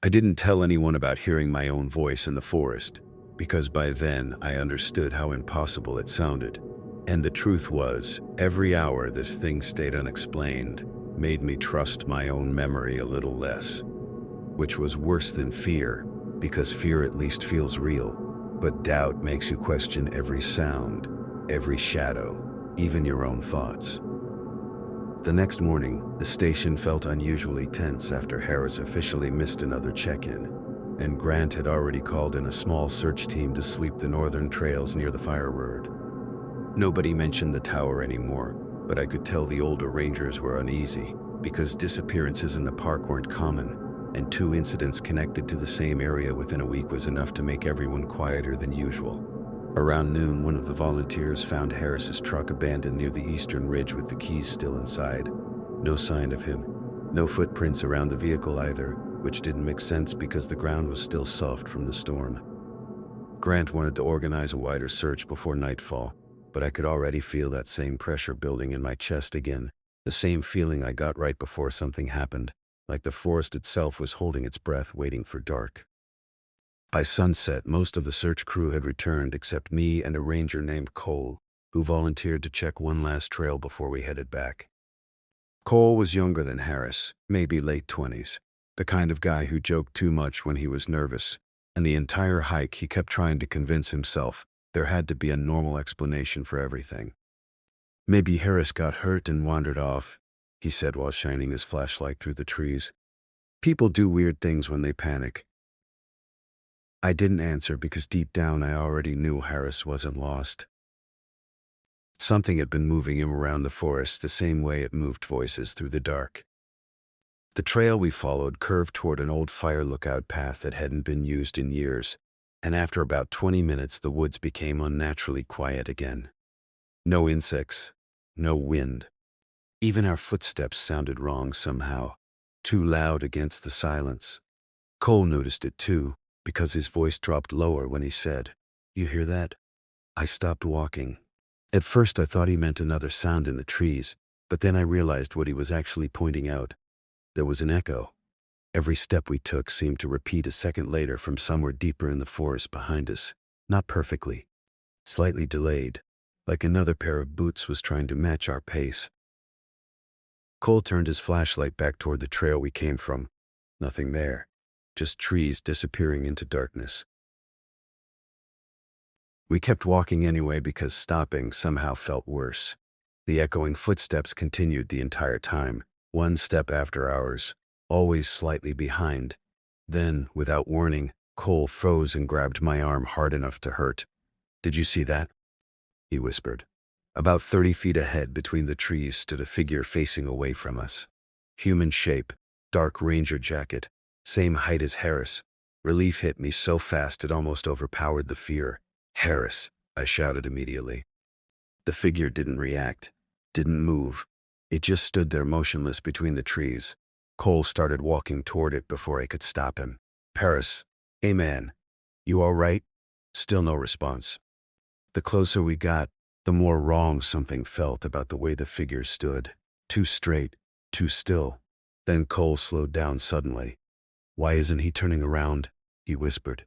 I didn't tell anyone about hearing my own voice in the forest, because by then I understood how impossible it sounded. And the truth was, every hour this thing stayed unexplained made me trust my own memory a little less, which was worse than fear, because fear at least feels real, but doubt makes you question every sound, every shadow, even your own thoughts. The next morning, the station felt unusually tense after Harris officially missed another check-in, and Grant had already called in a small search team to sweep the northern trails near the fire road. Nobody mentioned the tower anymore, but I could tell the older rangers were uneasy because disappearances in the park weren't common, and 2 incidents connected to the same area within a week was enough to make everyone quieter than usual. Around noon, one of the volunteers found Harris's truck abandoned near the eastern ridge with the keys still inside. No sign of him. No footprints around the vehicle either, which didn't make sense because the ground was still soft from the storm. Grant wanted to organize a wider search before nightfall, but I could already feel that same pressure building in my chest again, the same feeling I got right before something happened, like the forest itself was holding its breath waiting for dark. By sunset, most of the search crew had returned except me and a ranger named Cole, who volunteered to check one last trail before we headed back. Cole was younger than Harris, maybe late 20s, the kind of guy who joked too much when he was nervous, and the entire hike he kept trying to convince himself there had to be a normal explanation for everything. "Maybe Harris got hurt and wandered off," he said while shining his flashlight through the trees. "People do weird things when they panic." I didn't answer because deep down I already knew Harris wasn't lost. Something had been moving him around the forest the same way it moved voices through the dark. The trail we followed curved toward an old fire lookout path that hadn't been used in years, and after about 20 minutes the woods became unnaturally quiet again. No insects, no wind. Even our footsteps sounded wrong somehow, too loud against the silence. Cole noticed it too, because his voice dropped lower when he said, "You hear that?" I stopped walking. At first I thought he meant another sound in the trees, but then I realized what he was actually pointing out. There was an echo. Every step we took seemed to repeat a second later from somewhere deeper in the forest behind us. Not perfectly. Slightly delayed, like another pair of boots was trying to match our pace. Cole turned his flashlight back toward the trail we came from. Nothing there. Just trees disappearing into darkness. We kept walking anyway because stopping somehow felt worse. The echoing footsteps continued the entire time, one step after ours, always slightly behind. Then, without warning, Cole froze and grabbed my arm hard enough to hurt. "Did you see that?" he whispered. About 30 feet ahead between the trees stood a figure facing away from us. Human shape, dark ranger jacket, same height as Harris. Relief hit me so fast it almost overpowered the fear. "Harris," I shouted immediately. The figure didn't react, didn't move. It just stood there motionless between the trees. Cole started walking toward it before I could stop him. "Harris, hey man, you all right?" Still no response. The closer we got, the more wrong something felt about the way the figure stood. Too straight, too still. Then Cole slowed down suddenly. "Why isn't he turning around?" he whispered.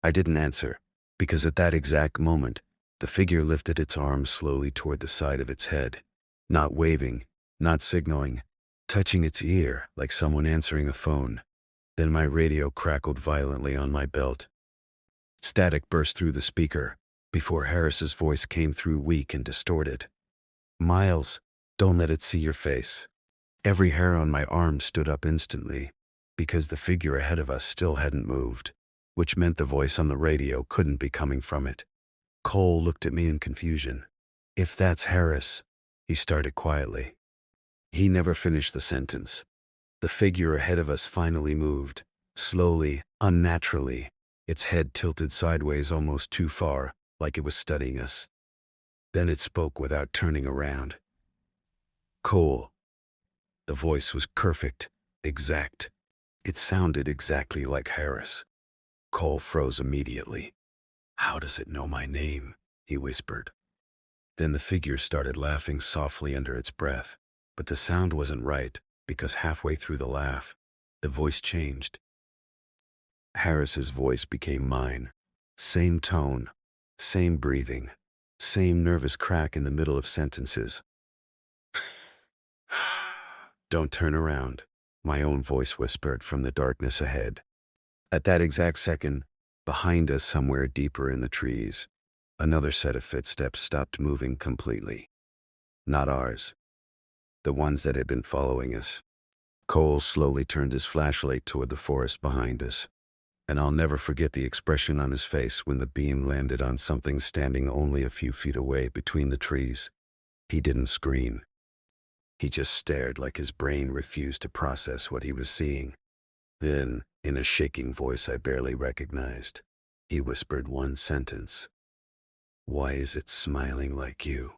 I didn't answer, because at that exact moment, the figure lifted its arms slowly toward the side of its head, not waving, not signaling, touching its ear like someone answering a phone. Then my radio crackled violently on my belt. Static burst through the speaker, before Harris's voice came through weak and distorted. "Miles, don't let it see your face." Every hair on my arm stood up instantly, because the figure ahead of us still hadn't moved, which meant the voice on the radio couldn't be coming from it. Cole looked at me in confusion. "If that's Harris," he started quietly. He never finished the sentence. The figure ahead of us finally moved, slowly, unnaturally, its head tilted sideways almost too far, like it was studying us. Then it spoke without turning around. "Cole." The voice was perfect, exact. It sounded exactly like Harris. Cole froze immediately. "How does it know my name?" he whispered. Then the figure started laughing softly under its breath, but the sound wasn't right, because halfway through the laugh, The voice changed. Harris's voice became mine. Same tone, same breathing, same nervous crack in the middle of sentences. Don't turn around, my own voice whispered from the darkness ahead. At that exact second, behind us somewhere deeper in the trees, another set of footsteps stopped moving completely. Not ours. The ones that had been following us. Cole slowly turned his flashlight toward the forest behind us, and I'll never forget the expression on his face when the beam landed on something standing only a few feet away between the trees. He didn't scream. He just stared like his brain refused to process what he was seeing. Then, in a shaking voice I barely recognized, he whispered one sentence. "Why is it smiling like you?"